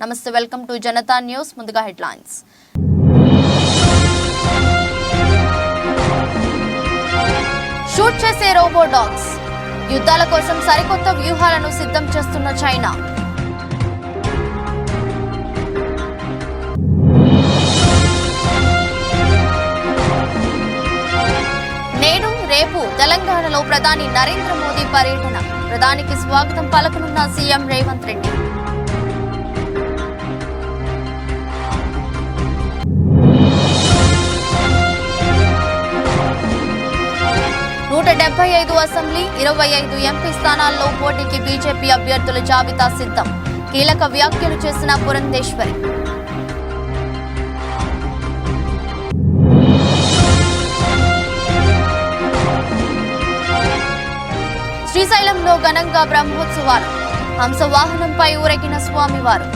నమస్తే, welcome to Janata news. ముందుగా headlines. Shoot చేసే రోబో డాగ్స్. యుద్ధాల కోసం సరికొత్త వ్యూహాలను సిద్ధం చేస్తున్న చైనా. నేడు రేపు తెలంగాణలో ప్రధాని నరేంద్ర మోదీ పర్యటన. ప్రధానికి స్వాగతం పలకనున్న సీఎం రేవంత్ రెడ్డి. నూట 75 అసెంబ్లీ 25 ఎంపీ స్థానాల్లో పోటీకి బీజేపీ అభ్యర్థుల జాబితా సిద్ధం. కీలక వ్యాఖ్యలు చేసిన పురంధేశ్వరి. శ్రీశైలంలో ఘనంగా బ్రహ్మోత్సవాలు. హంసవాహనంపై ఊరేగిన స్వామివారు.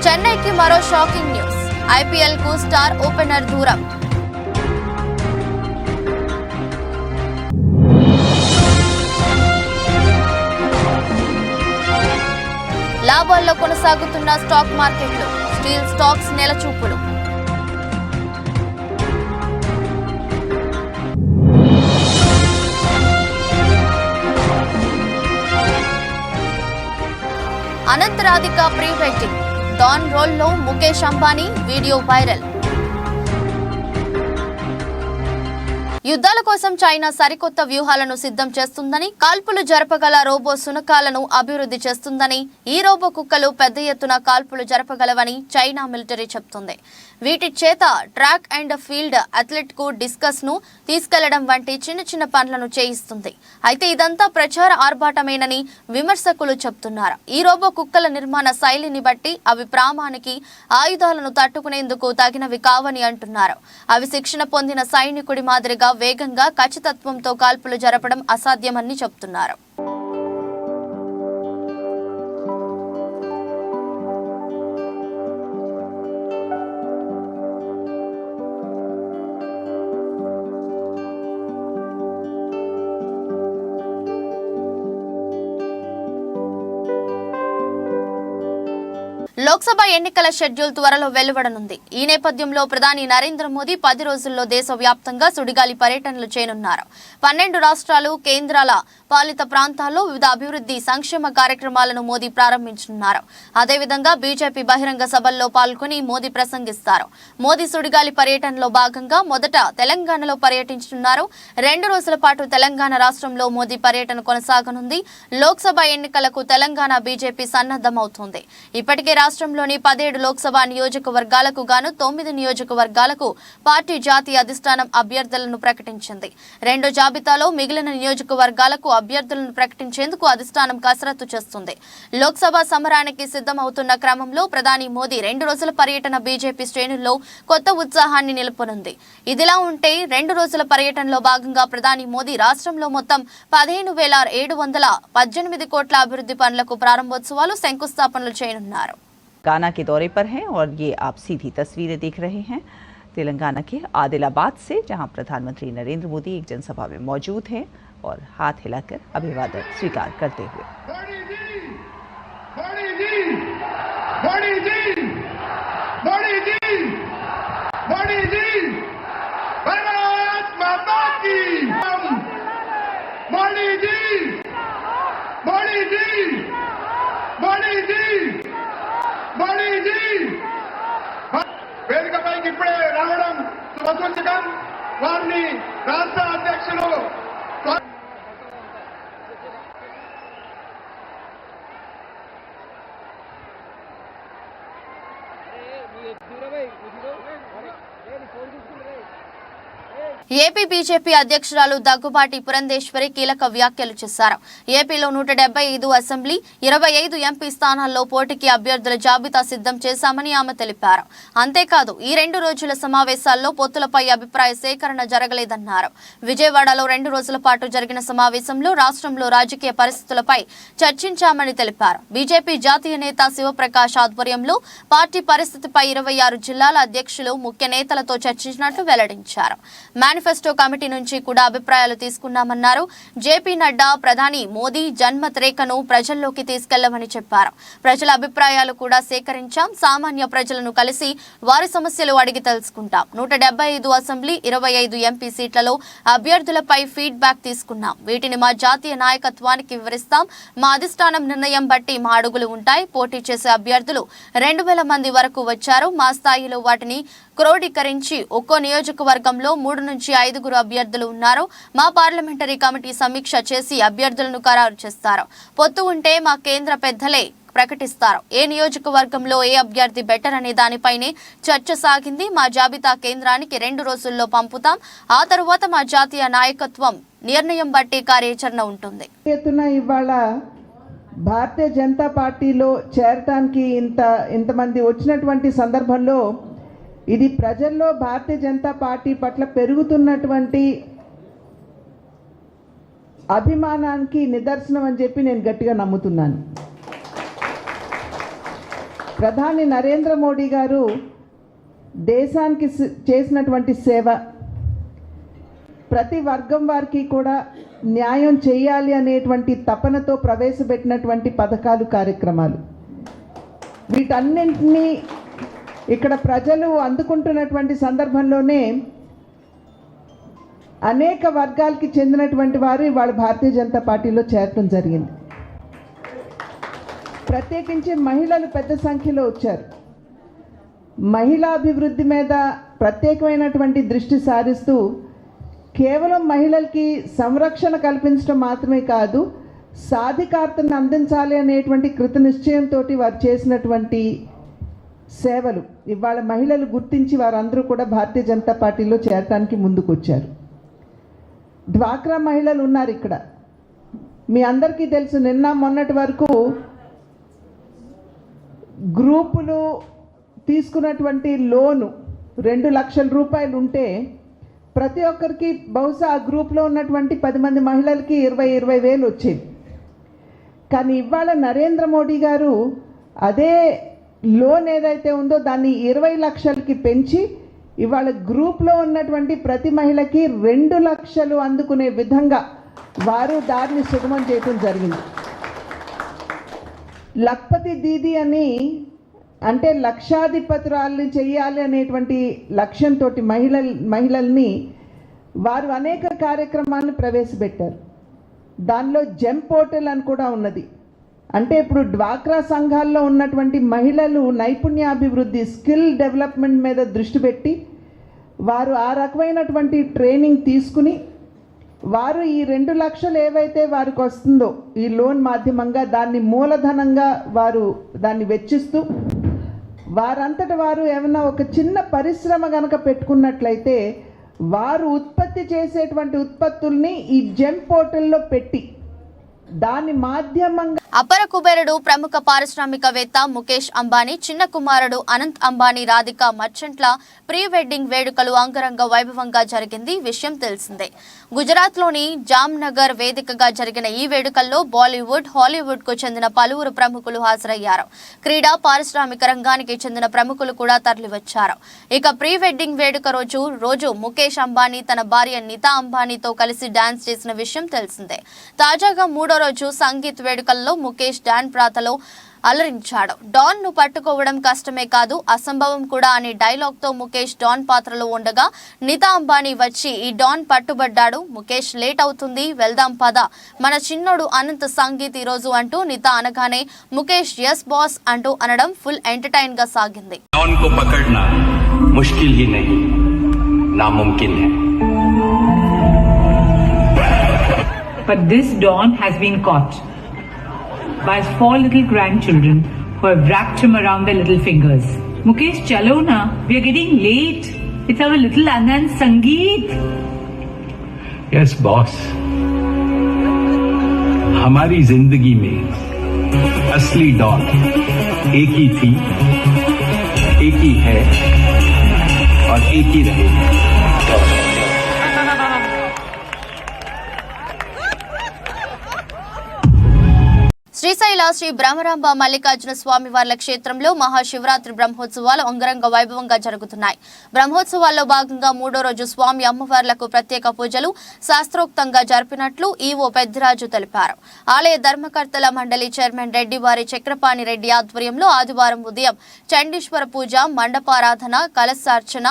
చెన్నైకి మరో షాకింగ్ న్యూస్. ఐపీఎల్ కు స్టార్ ఓపెనర్ దూరం. లాభాల్లో కొనసాగుతున్న స్టాక్ మార్కెట్లు. స్టీల్ స్టాక్స్ నెలచూపులు. Anant Radhika pre wedding. Don role లో ముఖేష్ అంబానీ వీడియో వైరల్. యుద్ధాల కోసం చైనా సరికొత్త వ్యూహాలను సిద్ధం చేస్తుందని, కాల్పులు జరపగల రోబో సునకాలను అభివృద్ధి చేస్తుందని, ఈ రోబో కుక్కలు పెద్ద ఎత్తున కాల్పులు జరపగలవని చైనా మిలిటరీ చెబుతుంది. వీటి చేత ట్రాక్ అండ్ ఫీల్డ్ అథ్లెట్ కు డిస్కస్ ను తీసుకెళ్లడం వంటి చిన్న చిన్న పనులను చేయిస్తుంది. అయితే ఇదంతా ప్రచార ఆర్భాటమేనని విమర్శకులు చెబుతున్నారు. ఈ రోబో కుక్కల నిర్మాణ శైలిని బట్టి అవి ప్రామాణిక ఆయుధాలను తట్టుకునేందుకు తగినవి కావని అంటున్నారు. అవి శిక్షణ పొందిన సైనికుడి మాదిరిగా వేగంగా ఖచ్చితత్వంతో కాల్పులు జరపడం అసాధ్యమని చెబుతున్నారు. లోక్సభ ఎన్నికల షెడ్యూల్ త్వరలో వెలువడనుంది. ఈ నేపథ్యంలో ప్రధాని నరేంద్ర మోదీ 10 రోజుల్లో దేశవ్యాప్తంగా సుడిగాలి పర్యటనలు చేయనున్నారు. 12 రాష్ట్రాలు, కేంద్రాల పాలిత ప్రాంతాల్లో వివిధ అభివృద్ధి సంక్షేమ కార్యక్రమాలను మోదీ ప్రారంభించనున్నారు. అదేవిధంగా బీజేపీ బహిరంగ సభల్లో పాల్గొని మోదీ ప్రసంగిస్తారు. మోదీ సుడిగాలి పర్యటనలో భాగంగా మొదట తెలంగాణలో పర్యటించనున్నారు. 2 రోజుల పాటు తెలంగాణ రాష్ట్రంలో మోదీ పర్యటన కొనసాగనుంది. లోక్సభ ఎన్నికలకు తెలంగాణ బీజేపీ సన్నద్ధమవుతోంది. ఇప్పటికే రాష్ట్రంలోని 17 లోక్సభ నియోజకవర్గాలకు గాను 9 నియోజకవర్గాలకు పార్టీ జాతీయ అధిష్టానం అభ్యర్థులను ప్రకటించింది. రెండో జాబితాలో మిగిలిన నియోజకవర్గాలకు అభ్యర్థులను ప్రకటించేందుకు అధిష్టానం కసరత్తు చేస్తుంది. లోక్సభ సమరానికి సిద్ధమవుతున్న క్రమంలో ప్రధాని మోదీ 2 రోజుల పర్యటన బీజేపీ శ్రేణుల్లో కొత్త ఉత్సాహాన్ని నిలుపునుంది. ఇదిలా ఉంటే 2 రోజుల పర్యటనలో భాగంగా ప్రధాని మోదీ రాష్ట్రంలో మొత్తం 15,718 కోట్ల అభివృద్ధి పనులకు ప్రారంభోత్సవాలు, శంకుస్థాపనలు చేయనున్నారు. तेलंगाना के दौरे पर हैं और ये आप सीधी तस्वीरें देख रहे हैं तेलंगाना के आदिलाबाद से, जहां प्रधानमंत्री नरेंद्र मोदी एक जनसभा में मौजूद हैं और हाथ हिलाकर अभिवादन स्वीकार करते हुए। వేదికపైకి ఇప్పుడే రావడం శుభసూచకం. వారిని రాష్ట్ర అధ్యక్షులు ఏపీ బీజేపీ అధ్యక్షురాలు దగ్గుబాటి పురంధేశ్వరి కీలక వ్యాఖ్యలు చేశారు. ఏపీలో 175 అసెంబ్లీ 25 ఎంపీ స్థానాల్లో పోటీకి అభ్యర్థుల జాబితా సిద్ధం చేశామని ఆమె తెలిపారు. అంతేకాదు ఈ 2 రోజుల సమావేశాల్లో పొత్తులపై అభిప్రాయ సేకరణ జరగలేదన్నారు. విజయవాడలో 2 రోజుల పాటు జరిగిన సమావేశంలో రాష్ట్రంలో రాజకీయ పరిస్థితులపై చర్చించామని తెలిపారు. బీజేపీ జాతీయ నేత శివప్రకాష్ ఆధ్వర్యంలో పార్టీ పరిస్థితిపై 26 జిల్లాల అధ్యక్షులు ముఖ్య నేతలతో చర్చించినట్లు వెల్లడించారు. మేనిఫెస్టో కమిటీ నుంచి కూడా అభిప్రాయాలు తీసుకున్నామన్నారు. జేపీ నడ్డా ప్రధాని మోదీ జన్మత్ రేఖను ప్రజల్లోకి తీసుకెళ్లమని చెప్పారు. ప్రజల అభిప్రాయాలు కూడా సేకరించాం. సామాన్య ప్రజలను కలిసి వారి సమస్యలు అడిగి తెలుసుకుంటాం. 175 అసెంబ్లీ 25 ఎంపీ సీట్లలో అభ్యర్థులపై ఫీడ్బ్యాక్ తీసుకున్నాం. వీటిని మా జాతీయ నాయకత్వానికి వివరిస్తాం. మా అధిష్టానం నిర్ణయం బట్టి మా అడుగులు ఉంటాయి. పోటీ చేసే అభ్యర్థులు 2000 మంది వరకు వచ్చారు. మా స్థాయిలో వాటిని క్రోడీకరించి ఒక్కో నియోజకవర్గంలో 3 నుంచి 5 అభ్యర్థులు ఉన్నారు. మా పార్లమెంటరీ కమిటీ సమీక్ష చేసి అభ్యర్థులను ఖరారు చేస్తారు. పొత్తు ఉంటే మా కేంద్ర పెద్దలే ప్రకటిస్తారు. ఏ నియోజకవర్గంలో ఏ అభ్యర్థి బెటర్ అనే దానిపైనే చర్చ సాగింది. మా జాబితా కేంద్రానికి 2 రోజుల్లో పంపుతాం. ఆ తరువాత మా జాతీయ నాయకత్వం నిర్ణయం బట్టి కార్యాచరణ ఉంటుంది. ఇవాళ భారతీయ జనతా పార్టీలో చేరటానికి ఇంతమంది వచ్చినటువంటి సందర్భంలో ఇది ప్రజల్లో భారతీయ జనతా పార్టీ పట్ల పెరుగుతున్నటువంటి అభిమానానికి నిదర్శనం అని చెప్పి నేను గట్టిగా నమ్ముతున్నాను. ప్రధాని నరేంద్ర మోడీ గారు దేశానికి చేసినటువంటి సేవ, ప్రతి వర్గం వారికి కూడా న్యాయం చేయాలి అనేటువంటి తపనతో ప్రవేశపెట్టినటువంటి పథకాలు, కార్యక్రమాలు, వీటన్నింటినీ ఇక్కడ ప్రజలు అందుకుంటున్నటువంటి సందర్భంలోనే అనేక వర్గాలకి చెందినటువంటి వారు ఇవాళ భారతీయ జనతా పార్టీలో చేరటం జరిగింది. ప్రత్యేకించి మహిళలు పెద్ద సంఖ్యలో వచ్చారు. మహిళా అభివృద్ధి మీద ప్రత్యేకమైనటువంటి దృష్టి సారిస్తూ కేవలం మహిళలకి సంరక్షణ కల్పించడం మాత్రమే కాదు, సాధికారతను అందించాలి అనేటువంటి కృత నిశ్చయంతో వారు చేసినటువంటి సేవలు ఇవాళ మహిళలు గుర్తించి వారందరూ కూడా భారతీయ జనతా పార్టీలో చేరటానికి ముందుకు వచ్చారు. డ్వాక్రా మహిళలు ఉన్నారు ఇక్కడ. మీ అందరికీ తెలుసు, నిన్న మొన్నటి వరకు గ్రూపులు తీసుకున్నటువంటి లోను 2 లక్షల రూపాయలు ఉంటే ప్రతి ఒక్కరికి బహుశా ఆ గ్రూప్లో ఉన్నటువంటి 10 మంది మహిళలకి 20 వేలు వచ్చేది. కానీ ఇవాళ నరేంద్ర మోడీ గారు అదే లోన్ ఏదైతే ఉందో దాన్ని 20 లక్షలకి పెంచి ఇవాళ గ్రూప్లో ఉన్నటువంటి ప్రతి మహిళకి 2 లక్షలు అందుకునే విధంగా వారు దారిని సుగమం చేయడం జరిగింది. లక్పతి దీది అని అంటే లక్షాధిపతురాల్ని చెయ్యాలి అనేటువంటి లక్ష్యంతో మహిళల్ని వారు అనేక కార్యక్రమాలను ప్రవేశపెట్టారు. దానిలో జెమ్ పోర్టల్ అని కూడా ఉన్నది. అంటే ఇప్పుడు డ్వాక్రా సంఘాల్లో ఉన్నటువంటి మహిళలు నైపుణ్యాభివృద్ధి, స్కిల్ డెవలప్మెంట్ మీద దృష్టి పెట్టి వారు ఆ రకమైనటువంటి ట్రైనింగ్ తీసుకుని వారు ఈ 2 లక్షలు ఏవైతే వారికి వస్తుందో ఈ లోన్ మాధ్యమంగా దాన్ని మూలధనంగా వారు దాన్ని వెచ్చిస్తూ వారంతట వారు ఏమన్నా ఒక చిన్న పరిశ్రమ గనక పెట్టుకున్నట్లయితే వారు ఉత్పత్తి చేసేటువంటి ఉత్పత్తుల్ని ఈ జెమ్ పోర్టల్లో పెట్టి దాని మాధ్యమంగా అపర కుబేరుడు ప్రముఖ పారిశ్రామికవేత్త ముఖేష్ అంబానీ చిన్న కుమారుడు అనంత్ అంబానీ రాధిక మర్చెంట్ల ప్రీ వెడ్డింగ్ వేడుకలు అంగరంగ వైభవంగా జరిగింది. విషయం తెలిసిందే. గుజరాత్ లోని జామ్నగర్ వేదికగా జరిగిన ఈ వేడుకల్లో బాలీవుడ్, హాలీవుడ్ కు చెందిన పలువురు ప్రముఖులు హాజరయ్యారు. క్రీడా, పారిశ్రామిక రంగానికి చెందిన ప్రముఖులు కూడా తరలివచ్చారు. ఇక ప్రీ వెడ్డింగ్ వేడుక రోజు ముఖేష్ అంబానీ తన భార్య నీతా అంబానీతో కలిసి డాన్స్ చేసిన విషయం తెలిసిందే. తాజాగా 3వ రోజు సంగీత్ వేడుకల్లో ముఖేష్ డాన్ ప్రాతలో అలరించాడు. డాన్ ను పట్టుకోవడం కష్టమే కాదు, అసంభవం కూడా అనే డైలాగ్ తో ముఖేష్ డాన్ పాత్రలో ఉండగా నీతా అంబానీ వచ్చి ఈ డాన్ పట్టుబడ్డాడు. ముఖేష్ లేట్ అవుతుంది, వెళ్దాం పద, మన చిన్నోడు అనంత్ సంగీత్ ఈ రోజు అంటూ నీతా అనగానే ముఖేష్ ఎస్ బాస్ అంటూ అనడం ఫుల్ ఎంటర్టైన్ గా సాగింది. డాన్ को पकड़ना मुश्किल ही नहीं, नामुमकिन है. But this Don has been caught by his 4 little grandchildren who have wrapped him around their little fingers. Mukesh, chalo na, we are getting late. It's our little Anand Sangeet. Yes boss, हमारी जिंदगी में असली don एक ही थी, एक ही है और एक ही रहेगी। శ్రీశైల శ్రీ బ్రహ్మరాంబ మల్లికార్జున స్వామి వార్ల క్షేత్రంలో మహాశివరాత్రి బ్రహ్మోత్సవాలు అంగరంగ వైభవంగా జరుగుతున్నాయి. బ్రహ్మోత్సవాల్లో భాగంగా 3వ రోజు స్వామి అమ్మవార్లకు ప్రత్యేక పూజలు శాస్త్రోక్తంగా జరిపినట్లు ఈవో పెద్దిరాజు తెలిపారు. ఆలయ ధర్మకర్తల మండలి చైర్మన్ రెడ్డివారి చక్రపాణి రెడ్డి ఆధ్వర్యంలో ఆదివారం ఉదయం చండీశ్వర పూజ, మండపారాధన, కలశార్చన,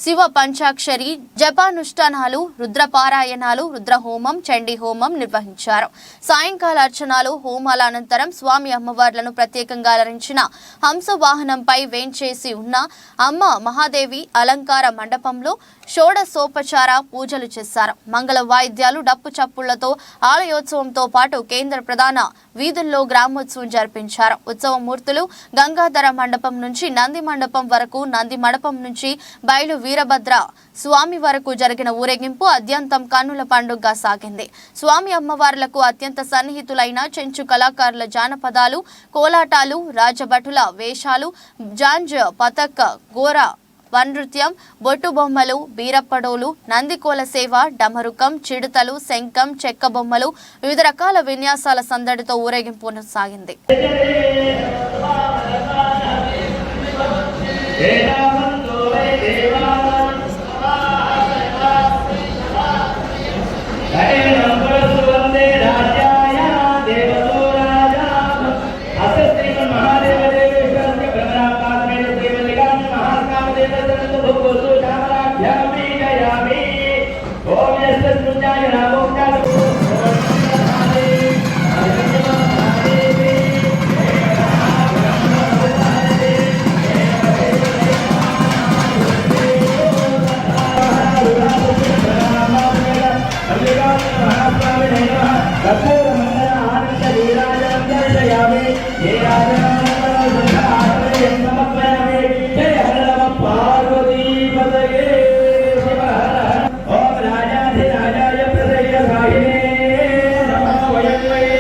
శివ పంచాక్షరి జపానుష్ఠానాలు, రుద్రపారాయణాలు, రుద్రహోమం, చండీ హోమం నిర్వహించారు. సాయంకాల అర్చనాలు, హోమాల అనంతరం స్వామి అమ్మవార్లను ప్రత్యేకంగా అలరించిన హంస వాహనంపై వేంచేసి ఉన్న అమ్మ మహాదేవి అలంకార మండపంలో షోడశోపచార పూజలు చేశారు. మంగళ వాయిద్యాలు, డప్పు చప్పుళ్లతో ఆలయోత్సవంతో పాటు కేంద్ర ప్రధాన వీధుల్లో గ్రామోత్సవం జరిపించారు. ఉత్సవ మూర్తులు గంగాధర మండపం నుంచి నంది మండపం వరకు, నంది మండపం నుంచి బయలు వీరభద్ర స్వామి వరకు జరిగిన ఊరేగింపు అత్యంతం కన్నుల పండుగగా సాగింది. స్వామి అమ్మవార్లకు అత్యంత సన్నిహితులైన చెంచు కళాకారుల జానపదాలు, కోలాటాలు, రాజభటుల వేషాలు, జాంజ్, పతక్, గోర వనృత్యం, బొట్టు బొమ్మలు, బీరప్పడోలు, నందికోల సేవ, డమరుకం, చిడుతలు, శంఖం, చెక్క బొమ్మలు, వివిధ రకాల విన్యాసాల సందడితో ఊరేగింపు కొనసాగింది.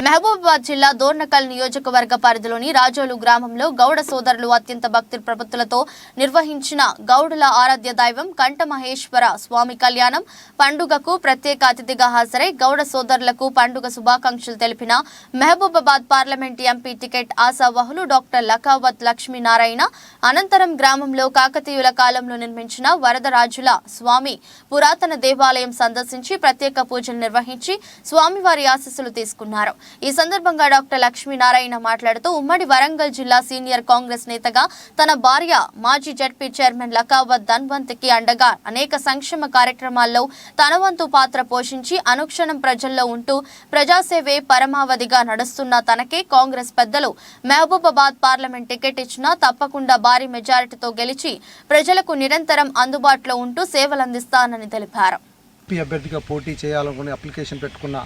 మహబూబాబాద్ జిల్లా దోర్నకల్ నియోజకవర్గ పరిధిలోని రాజోలు గ్రామంలో గౌడ సోదరులు అత్యంత భక్తి ప్రపత్తులతో నిర్వహించిన గౌడుల ఆరాధ్య దైవం కంఠమహేశ్వర స్వామి కళ్యాణం పండుగకు ప్రత్యేక అతిథిగా హాజరై గౌడ సోదరులకు పండుగ శుభాకాంక్షలు తెలిపిన మహబూబాబాద్ పార్లమెంట్ ఎంపీ టికెట్ ఆశావహులు డాక్టర్ లకావత్ లక్ష్మీనారాయణ అనంతరం గ్రామంలో కాకతీయుల కాలంలో నిర్మించిన వరదరాజుల స్వామి పురాతన దేవాలయం సందర్శించి ప్రత్యేక పూజలు నిర్వహించి స్వామివారి ఆశీస్సులు తీసుకున్నారు. ఈ సందర్భంగా డాక్టర్ లక్ష్మీనారాయణ మాట్లాడుతూ ఉమ్మడి వరంగల్ జిల్లా సీనియర్ కాంగ్రెస్ నేతగా తన భార్య మాజీ జడ్పీ చైర్మన్ లకావత్ ధన్వంత్కి అండగా అనేక సంక్షేమ కార్యక్రమాల్లో తన వంతు పాత్ర పోషించి అనుక్షణం ప్రజల్లో ఉంటూ ప్రజాసేవే పరమావధిగా నడుస్తున్న తనకే కాంగ్రెస్ పెద్దలు మహబూబాబాద్ పార్లమెంట్ టికెట్ ఇచ్చినా తప్పకుండా భారీ మెజారిటీతో గెలిచి ప్రజలకు నిరంతరం అందుబాటులో ఉంటూ సేవలందిస్తానని తెలిపారు. అభ్యర్థిగా పోటీ చేయాలనుకుని అప్లికేషన్ పెట్టుకున్న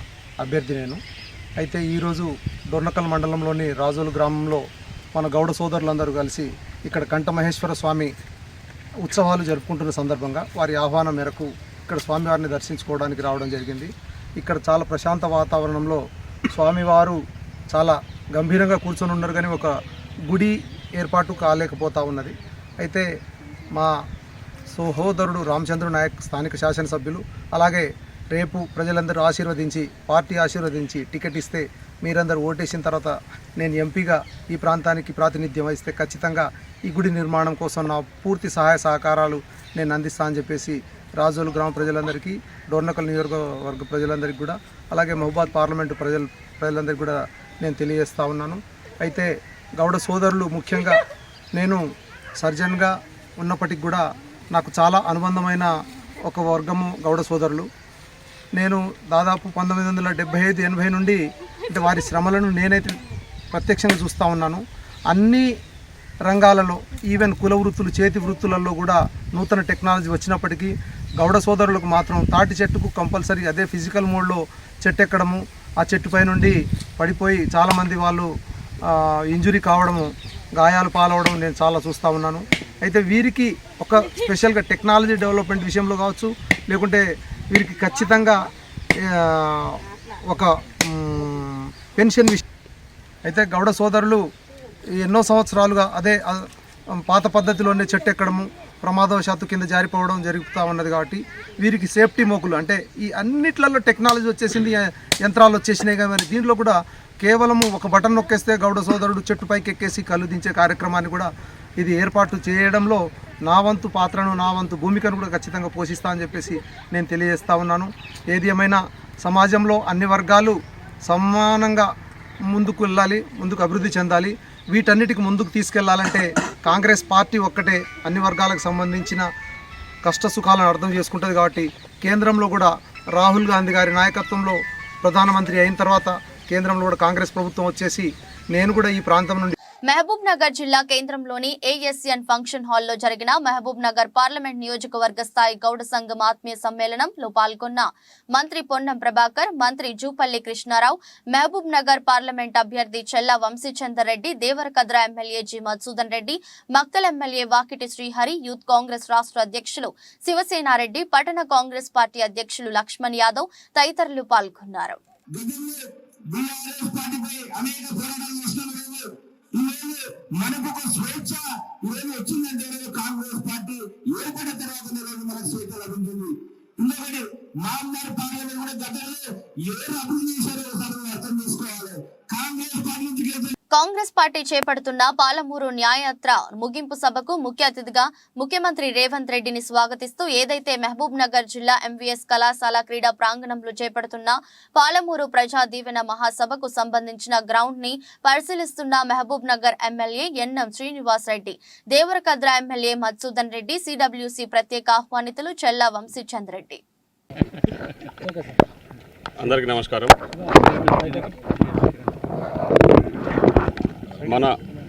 అభ్యర్థి నేను. అయితే ఈరోజు దొర్నకల్ మండలంలోని రాజోలు గ్రామంలో మన గౌడ సోదరులందరూ కలిసి ఇక్కడ కంఠమహేశ్వర స్వామి ఉత్సవాలు జరుపుకుంటున్న సందర్భంగా వారి ఆహ్వానం మేరకు ఇక్కడ స్వామివారిని దర్శించుకోవడానికి రావడం జరిగింది. ఇక్కడ చాలా ప్రశాంత వాతావరణంలో స్వామివారు చాలా గంభీరంగా కూర్చొని ఉన్నారు, కానీ ఒక గుడి ఏర్పాటు కాలేకపోతూ ఉన్నది. అయితే మా సహోదరుడు రామచంద్ర నాయక్ స్థానిక శాసనసభ్యులు అలాగే రేపు ప్రజలందరూ ఆశీర్వదించి పార్టీ ఆశీర్వదించి టికెట్ ఇస్తే మీరందరూ ఓటేసిన తర్వాత నేను ఎంపీగా ఈ ప్రాంతానికి ప్రాతినిధ్యం వహిస్తే ఖచ్చితంగా ఈ గుడి నిర్మాణం కోసం నా పూర్తి సహాయ సహకారాలు నేను అందిస్తా అని చెప్పేసి రాజోలు గ్రామ ప్రజలందరికీ, డోర్నకల్ నియోజకవర్గ ప్రజలందరికీ కూడా అలాగే మహబూబాద్ పార్లమెంటు ప్రజలందరికీ కూడా నేను తెలియజేస్తూ ఉన్నాను. అయితే గౌడ సోదరులు ముఖ్యంగా నేను సర్జన్గా ఉన్నప్పటికి కూడా నాకు చాలా అనుబంధమైన ఒక వర్గము గౌడ సోదరులు. నేను దాదాపు 1975-80 నుండి అంటే వారి శ్రమలను నేనైతే ప్రత్యక్షంగా చూస్తూ ఉన్నాను. అన్ని రంగాలలో ఈవెన్ కుల వృత్తులు, చేతి వృత్తులలో కూడా నూతన టెక్నాలజీ వచ్చినప్పటికీ గౌడ సోదరులకు మాత్రం తాటి చెట్టుకు కంపల్సరీ అదే ఫిజికల్ మోడ్లో చెట్టు ఎక్కడము, ఆ చెట్టుపై నుండి పడిపోయి చాలామంది వాళ్ళు ఇంజురీ కావడము, గాయాలు పాలవడం నేను చాలా చూస్తూ ఉన్నాను. అయితే వీరికి ఒక స్పెషల్గా టెక్నాలజీ డెవలప్మెంట్ విషయంలో కావచ్చు, లేకుంటే వీరికి ఖచ్చితంగా ఒక పెన్షన్ విషయం అయితే గౌడ సోదరులు ఎన్నో సంవత్సరాలుగా అదే పాత పద్ధతిలోనే చెట్టు ఎక్కడము ప్రమాదవశాత్తు కింద జారిపోవడం జరుగుతూ ఉన్నది కాబట్టి వీరికి సేఫ్టీ మోకులు అంటే ఈ అన్నిట్లలో టెక్నాలజీ వచ్చేసింది, యంత్రాలు వచ్చేసినాయి. కానీ దీంట్లో కూడా కేవలము ఒక బటన్ నొక్కేస్తే గౌడ సోదరుడు చెట్టు పైకి ఎక్కేసి కళ్ళు దించే కార్యక్రమాన్ని కూడా ఇది ఏర్పాటు చేయడంలో నా వంతు పాత్రను, నా వంతు భూమికను కూడా ఖచ్చితంగా పోషిస్తా అని చెప్పేసి నేను తెలియజేస్తా ఉన్నాను. ఏది ఏమైనా సమాజంలో అన్ని వర్గాలు సమానంగా ముందుకు వెళ్ళాలి, ముందుకు అభివృద్ధి చెందాలి. వీటన్నిటికి ముందుకు తీసుకెళ్లాలంటే కాంగ్రెస్ పార్టీ ఒక్కటే అన్ని వర్గాలకు సంబంధించిన కష్ట సుఖాలను అర్థం చేసుకుంటుంది. కాబట్టి కేంద్రంలో కూడా రాహుల్ గాంధీ గారి నాయకత్వంలో ప్రధానమంత్రి అయిన తర్వాత కేంద్రంలో కూడా కాంగ్రెస్ ప్రభుత్వం వచ్చేసి నేను కూడా ఈ ప్రాంతం నుండి మహబూబ్ నగర్ జిల్లా కేంద్రంలోని ఏఎస్ఎన్ ఫంక్షన్ హాల్లో జరిగిన మహబూబ్ నగర్ పార్లమెంట్ నియోజకవర్గ స్థాయి గౌడ సంఘం ఆత్మీయ సమ్మేళనంలో పాల్గొన్న మంత్రి పొన్నం ప్రభాకర్, మంత్రి జూపల్లి కృష్ణారావు, మహబూబ్ నగర్ పార్లమెంట్ అభ్యర్థి Challa Vamshichand Reddy, Devarakadra MLA G Madhusudan Reddy, Makthal MLA Vakiti Srihari, youth Congress రాష్ట్ర అధ్యక్షులు శివసేనారెడ్డి, పట్టణ కాంగ్రెస్ పార్టీ అధ్యక్షులు లక్ష్మణ్ యాదవ్ తదితరులు పాల్గొన్నారు. మనకు ఒక స్వేచ్ఛ ఈరోజు వచ్చిందంటే కాంగ్రెస్ పార్టీ ఏర్పడిన తర్వాత మనకు స్వేచ్ఛ లభించింది. ఇంకొకటి మామూలు పార్లమెంట్ కూడా గతంలో ఏ అభివృద్ధి చేశారో ఒకసారి అర్థం చేసుకోవాలి. కాంగ్రెస్ పార్టీ నుంచి కాంగ్రెస్ పార్టీ చేపడుతున్న పాలమూరు న్యాయయాత్ర ముగింపు సభకు ముఖ్య అతిథిగా ముఖ్యమంత్రి రేవంత్ రెడ్డిని స్వాగతిస్తూ ఏదైతే మహబూబ్ నగర్ జిల్లా ఎంవీఎస్ కళాశాల క్రీడా ప్రాంగణంలో చేపడుతున్న పాలమూరు ప్రజా దీవెన మహాసభకు సంబంధించిన గ్రౌండ్ ని పరిశీలిస్తున్న Mahabubnagar MLA NM Srinivas Reddy, Devarakadra MLA Madhusudan Reddy, CWC ప్రత్యేక ఆహ్వానితులు చెల్లా వంశీచంద్ రెడ్డి. అందరికీ నమస్కారం.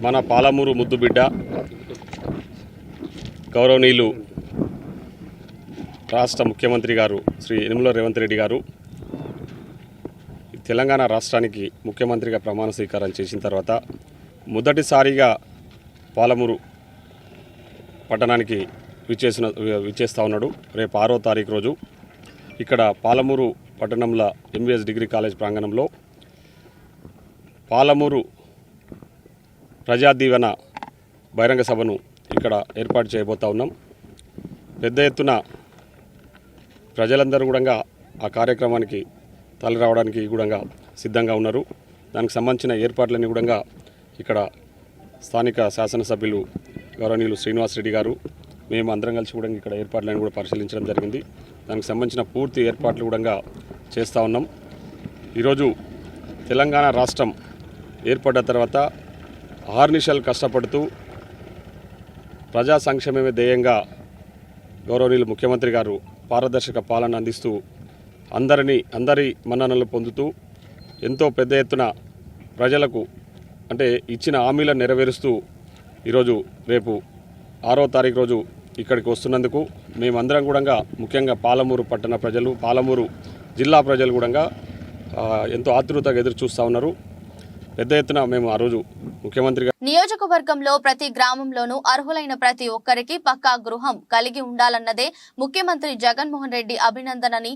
మన పాలమూరు ముద్దు బిడ్డ గౌరవనీయులు రాష్ట్ర ముఖ్యమంత్రి గారు శ్రీ యనమల రేవంత్ రెడ్డి గారు తెలంగాణ రాష్ట్రానికి ముఖ్యమంత్రిగా ప్రమాణ స్వీకారం చేసిన తర్వాత మొదటిసారిగా పాలమూరు పట్టణానికి విచ్చేస్తూ ఉన్నాడు. రేపు 6వ తారీఖు రోజు ఇక్కడ పాలమూరు పట్టణంలో ఎంవీఎస్ డిగ్రీ కాలేజ్ ప్రాంగణంలో పాలమూరు ప్రజా దీవెన బహిరంగ సభను ఇక్కడ ఏర్పాటు చేయబోతా ఉన్నాం. పెద్ద ఎత్తున ప్రజలందరూ కూడా ఆ కార్యక్రమానికి తరలి రావడానికి కూడా సిద్ధంగా ఉన్నారు. దానికి సంబంధించిన ఏర్పాట్లన్నీ కూడా ఇక్కడ స్థానిక శాసనసభ్యులు గౌరవనీయులు శ్రీనివాస్ రెడ్డి గారు మేము అందరం కలిసి కూడా ఇక్కడ ఏర్పాట్లను కూడా పరిశీలించడం జరిగింది. దానికి సంబంధించిన పూర్తి ఏర్పాట్లు కూడా చేస్తూ ఉన్నాం. ఈరోజు తెలంగాణ రాష్ట్రం ఏర్పడ్డ తర్వాత ఆర్నిషాలు కష్టపడుతూ ప్రజా సంక్షేమమే ధ్యేయంగా గౌరవనీయులు ముఖ్యమంత్రి గారు పారదర్శక పాలన అందిస్తూ అందరి మన్ననలు పొందుతూ ఎంతో పెద్ద ఎత్తున ప్రజలకు అంటే ఇచ్చిన హామీలను నెరవేరుస్తూ ఈరోజు రేపు 6వ తారీఖు రోజు ఇక్కడికి వస్తున్నందుకు మేమందరం కూడా ముఖ్యంగా పాలమూరు పట్టణ ప్రజలు, పాలమూరు జిల్లా ప్రజలు కూడా ఎంతో ఆతృతగా ఎదురు చూస్తూ ఉన్నారు. పెద్ద ఎత్తున మేము ఆ రోజు ముఖ్యమంత్రి నియోజకవర్గంలో ప్రతి గ్రామంలోనూ అర్హులైన ప్రతి ఒక్కరికి పక్కా గృహం కలిగి ఉండాలన్నదే ముఖ్యమంత్రి జగన్మోహన్ రెడ్డి అభినందనని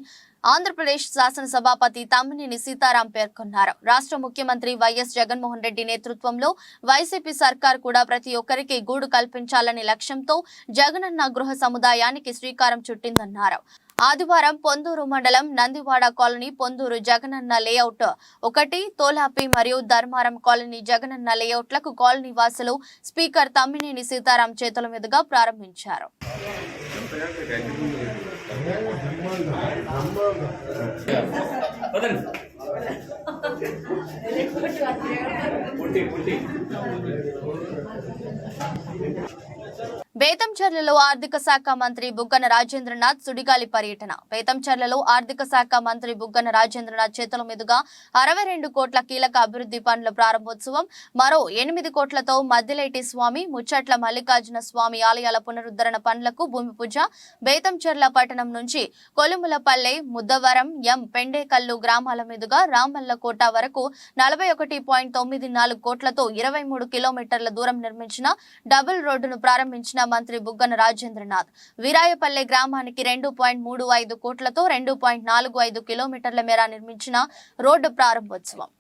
ఆంధ్రప్రదేశ్ శాసనసభాపతి తమ్మినేని సీతారాం పేర్కొన్నారు. రాష్ట్ర ముఖ్యమంత్రి వైఎస్ జగన్మోహన్ రెడ్డి నేతృత్వంలో వైసీపీ సర్కార్ కూడా ప్రతి ఒక్కరికి గూడు కల్పించాలనే లక్ష్యంతో జగనన్న గృహ సముదాయానికి శ్రీకారం చుట్టిందన్నారు. ఆదివారం పొందూరు మండలం నందివాడ కాలనీ పొందూరు జగనన్న లేఅవుట్ 1, తోలాపి మరియు ధర్మారం కాలనీ జగనన్న లేఅవుట్లకు కాలనీ వాసులు స్పీకర్ తమ్మినేని సీతారాం చేతుల మీదుగా ప్రారంభించారు. బేతంచెర్లలో ఆర్థిక శాఖ మంత్రి బుగ్గన రాజేంద్రనాథ్ సుడిగాలి పర్యటన. బేతంచెర్లలో ఆర్థిక శాఖ మంత్రి బుగ్గన రాజేంద్రనాథ్ చేతుల మీదుగా 62 కోట్ల కీలక అభివృద్ధి పనుల ప్రారంభోత్సవం, మరో 8 కోట్లతో మద్దిలేటి స్వామి, ముచ్చట్ల మల్లికార్జున స్వామి ఆలయాల పునరుద్ధరణ పనులకు భూమి పూజ. బేతంచెర్ల పట్టణం నుంచి కొలుములపల్లె, ముద్దవరం, పెండేకల్లు గ్రామాల మీదుగా రామల్లకోట వరకు 41.94 కోట్లతో 23 కిలోమీటర్ల దూరం నిర్మించిన డబుల్ రోడ్డును ప్రారంభించిన మంత్రి బుగ్గన రాజేంద్రనాథ్ వీరాయపల్లె గ్రామానికి 2.35 కోట్లతో 2.45 కిలోమీటర్ల మేర నిర్మించిన రోడ్డు ప్రారంభోత్సవం.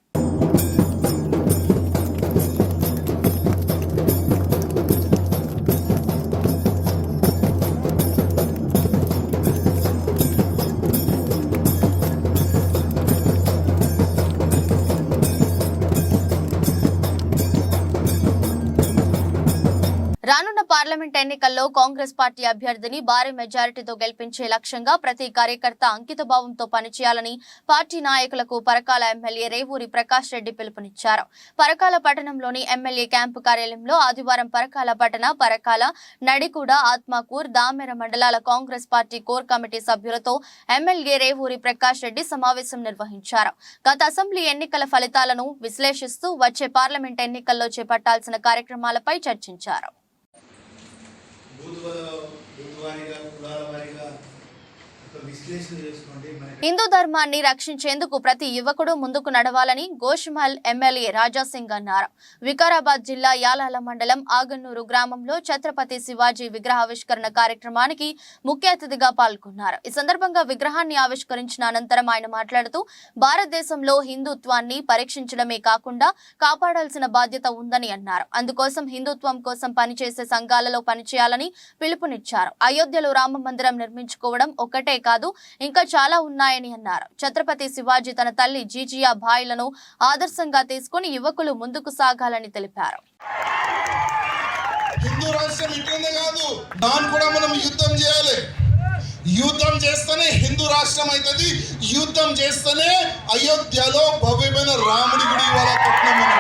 రానున్న పార్లమెంట్ ఎన్నికల్లో కాంగ్రెస్ పార్టీ అభ్యర్థిని భారీ మెజారిటీతో గెలిపించే లక్ష్యంగా ప్రతి కార్యకర్త అంకితభావంతో పనిచేయాలని పార్టీ నాయకులకు పరకాల ఎమ్మెల్యే రేవూరి ప్రకాష్ రెడ్డి పిలుపునిచ్చారు. పరకాల పట్టణంలోని ఎమ్మెల్యే క్యాంపు కార్యాలయంలో ఆదివారం పరకాల పట్టణ, పరకాల, నడికూడ, ఆత్మకూర్, దామెర మండలాల కాంగ్రెస్ పార్టీ కోర్ కమిటీ సభ్యులతో ఎమ్మెల్యే రేవూరి ప్రకాష్ రెడ్డి సమావేశం నిర్వహించారు. గత అసెంబ్లీ ఎన్నికల ఫలితాలను విశ్లేషిస్తూ వచ్చే పార్లమెంట్ ఎన్నికల్లో చేపట్టాల్సిన కార్యక్రమాలపై చర్చించారు. హిందూ ధర్మాన్ని రక్షించేందుకు ప్రతి యువకుడు ముందుకు నడవాలని గోషిమల్ ఎమ్మెల్యే రాజాసింగ్ అన్నారు. వికారాబాద్ జిల్లా యాలాల మండలం ఆగన్నూరు గ్రామంలో ఛత్రపతి శివాజీ విగ్రహావిష్కరణ కార్యక్రమానికి ముఖ్య అతిథిగా పాల్గొన్నారు. ఈ సందర్భంగా విగ్రహాన్ని ఆవిష్కరించిన అనంతరం ఆయన మాట్లాడుతూ భారతదేశంలో హిందుత్వాన్ని పరీక్షించడమే కాకుండా కాపాడాల్సిన బాధ్యత ఉందని అన్నారు. అందుకోసం హిందుత్వం కోసం పనిచేసే సంఘాలలో పనిచేయాలని పిలుపునిచ్చారు. అయోధ్యలో రామ మందిరం నిర్మించుకోవడం ఒక్కటే కాదు, ఇంకా చాలా ఉన్నాయని అన్నారు. ఛత్రపతి శివాజీ తన తల్లి జీజియా భాయ్లను ఆదర్శంగా తీసుకుని యువకులు ముందుకు సాగాలని తెలిపారు. హిందూ రాష్ట్రం ఇట్లనే కాదు, దాన్ని కూడా మనం యుద్ధం చేయాలి. యుద్ధం చేస్తేనే హిందూ రాష్ట్రం అవుతుంది. యుద్ధం చేస్తేనే అయోధ్యలో భవ్యమైన రాముడి గుడి ఇవాళ కట్టినాం.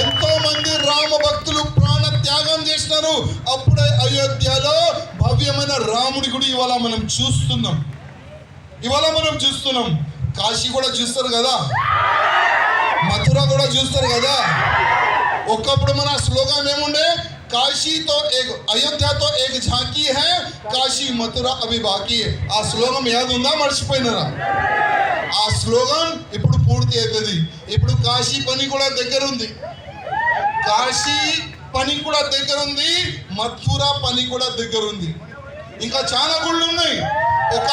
ఎంతో మంది రామ భక్తులు ప్రాణ త్యాగం చేసినారు. అప్పుడే అయోధ్యలో భవ్యమైన రాముడి గుడి ఇవాళ మనం చూస్తున్నాం. కాశీ కూడా చూస్తారు కదా, మథుర కూడా చూస్తారు కదా. ఒకప్పుడు మన స్లోగన్ ఏముండే, కాశీతో అయోధ్యతో ఏక ఝాంకీ హై, కాశీ మథుర అభి బాకీ. ఆ స్లోగన్ యాద్ ఉందా, మర్చిపోయినారా? ఆ స్లోగన్ ఇప్పుడు పూర్తి అవుతుంది. ఇప్పుడు కాశీ పని కూడా దగ్గర ఉంది, మథుర పని కూడా దగ్గర ఉంది. ఇంకా చాలా గుళ్ళు ఉన్నాయి. ఒక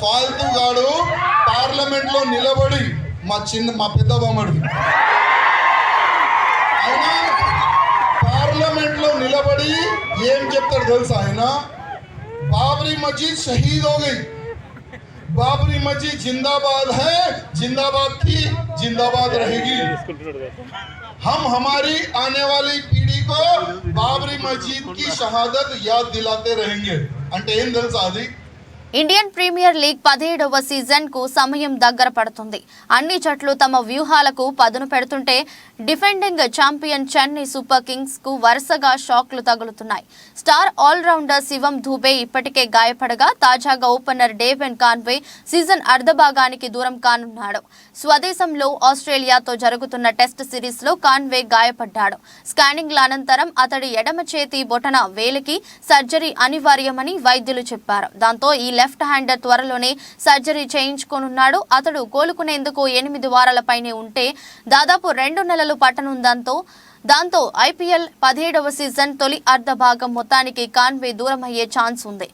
ఫాల్తుగాడు పార్లమెంట్ లో నిలబడి మా పెద్ద బామ్మడి ఆయన పార్లమెంట్ లో నిలబడి ఏం చెప్తాడు తెలుసా? ఆయన బాబరీ మస్జిద్ షహీద్ హో గయి, बाबरी मस्जिद जिंदाबाद है, जिंदाबाद थी, जिंदाबाद रहेगी. हम हमारी आने वाली पीढ़ी को बाबरी मस्जिद की शहादत याद दिलाते रहेंगे. అంటే ఏం తెలుసా అది? ఇండియన్ ప్రీమియర్ లీగ్ 17వ సీజన్ కు సమయం దగ్గర పడుతుంది. అన్ని జట్లు తమ వ్యూహాలకు పదును పెడుతుంటే defending champion Chennai super Kings కు వరుసగా షాక్లు తగులుతున్నాయి. స్టార్ ఆల్రౌండర్ శివం దుబే ఇప్పటికే గాయపడగా తాజాగా ఓపెనర్ డేవెన్ కాన్వే సీజన్ అర్ధభాగానికి దూరం కానున్నాడు. స్వదేశంలో ఆస్ట్రేలియాతో జరుగుతున్న టెస్ట్ సిరీస్ లో కాన్వే గాయపడ్డాడు. స్కానింగ్ల అనంతరం అతడి ఎడమ చేతి బొటన వేలికి సర్జరీ అనివార్యమని వైద్యులు చెప్పారు. దాంతో ఈ లెఫ్ట్ హ్యాండర్ త్వరలోనే సర్జరీ చేయించుకోనున్నాడు. అతడు కోలుకునేందుకు 8 వారాల పైనే ఉంటే దాదాపు 2 నెలలు దాంతో ఐపీఎల్ 17వ సీజన్ తొలి అర్ధ భాగం మొత్తానికి కాన్వే దూరమయ్యే ఛాన్స్ ఉంది.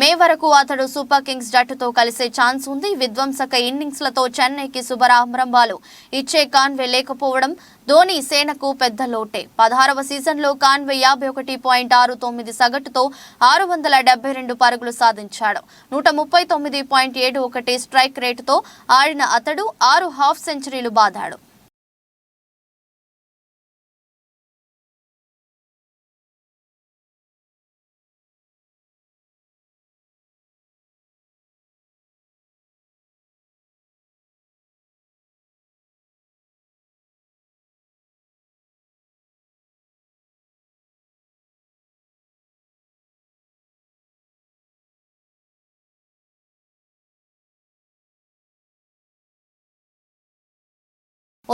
మే వరకు అతడు సూపర్ కింగ్స్ జట్టుతో కలిసే ఛాన్స్ ఉంది. విధ్వంసక ఇన్నింగ్స్లతో చెన్నైకి శుభారంభాలు ఇచ్చే కాన్వే లేకపోవడం ధోని సేనకు పెద్ద లోటే. 16వ సీజన్లో కాన్వే 51.69 సగటుతో 672 పరుగులు సాధించాడు. 139.71 స్ట్రైక్ రేటుతో ఆడిన అతడు 6 హాఫ్ సెంచరీలు బాదాడు.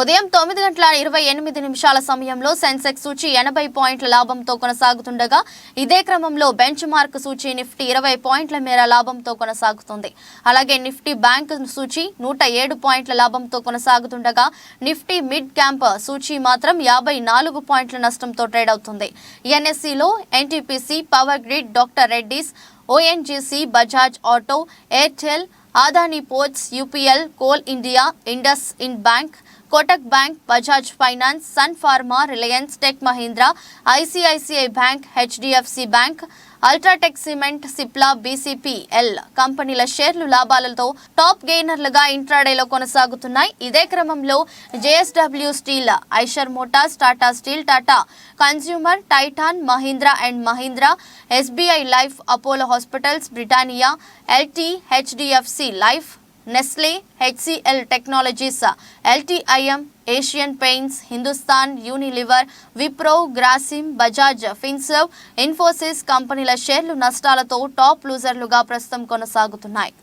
ఉదయం 9:28 సమయంలో సెన్సెక్స్ సూచి 80 పాయింట్ల లాభంతో కొనసాగుతుండగా ఇదే క్రమంలో బెంచ్ మార్క్ సూచి నిఫ్టీ 20 పాయింట్ల మేర లాభంతో కొనసాగుతుంది. అలాగే నిఫ్టీ బ్యాంక్ సూచి 107 పాయింట్ల లాభంతో కొనసాగుతుండగా నిఫ్టీ మిడ్ క్యాంప్ సూచి మాత్రం 54 పాయింట్ల నష్టంతో ట్రేడ్ అవుతుంది. ఎన్ఎస్సిలో NTPC, power grid, doctor Reddy's, ONGC, Bajaj auto, Airtel, Adani ports, UPL, coal India, IndusInd bank, Kotak bank, Bajaj finance, sun pharma, Reliance, tech Mahindra, ICICI bank, HDFC bank, UltraTech cement, Cipla, BCPL కంపెనీల షేర్లు లాభాలతో టాప్ గెయినర్లుగా ఇంట్రాడేలో కొనసాగుతున్నాయి. ఇదే క్రమంలో JSW steel, Eicher motors, Tata steel, Tata consumer, Titan, Mahindra and Mahindra, SBI life, Apollo hospitals, Britannia, LT, HDFC life, Nestle, HCl technologies, LTIM, Asian paints, Hindustan Unilever, Wipro, Grasim, Bajaj Finserv, Infosys కంపెనీల షేర్లు నష్టాలతో టాప్ లూజర్లుగా ప్రస్తుతం కొనసాగుతున్నాయి.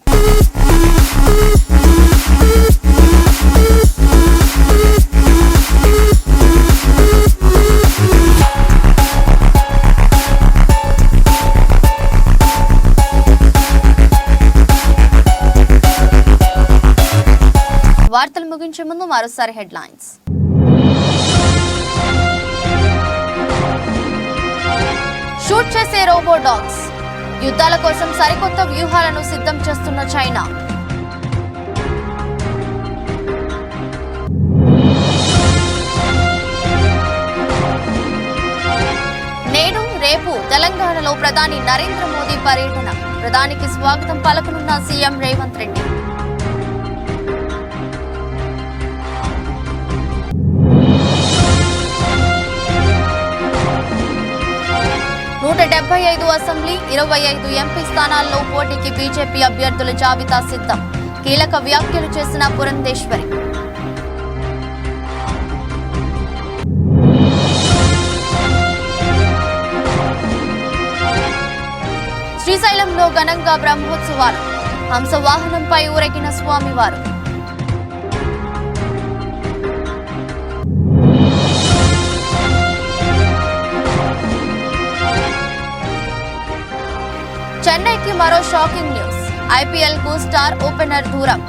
వార్తలు ముగించే ముందు మరోసారి హెడ్లైన్స్. షూట్ చేసే రోబో డాగ్స్, యుద్ధాల కోసం సరికొత్త వ్యూహాలను సిద్ధం చేస్తున్న చైనా. నేడు రేపు తెలంగాణలో ప్రధాని నరేంద్ర మోదీ పర్యటన, ప్రధానికి స్వాగతం పలకనున్న CM Revanth Reddy. 175 assembly, 25 MP స్థానాల్లో పోటీకి బీజేపీ అభ్యర్థుల జాబితా సిద్ధం. కీలక వ్యాఖ్యలు చేసిన పురంధేశ్వరి. శ్రీశైలంలో ఘనంగా బ్రహ్మోత్సవాలు, హంసవాహనంపై ఊరేగిన స్వామివారు. చెన్నైకి మరో షాకింగ్ న్యూస్, ఐపీఎల్ కు స్టార్ ఓపెనర్ దూరం.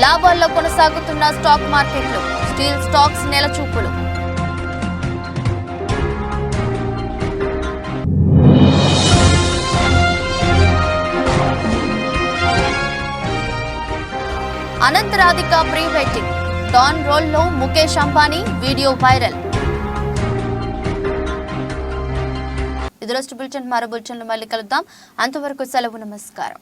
లాభాల్లో కొనసాగుతున్న స్టాక్ మార్కెట్లు, స్టీల్ స్టాక్స్ నెలచూపులు. Anant Radhika pre wedding, don role లో ముఖేష్ అంబానీ వీడియో వైరల్. ఇది రోజు బులెటిన్. మరో బులెటిన్లో మళ్ళీ కలుద్దాం. అంతవరకు సెలవు, నమస్కారం.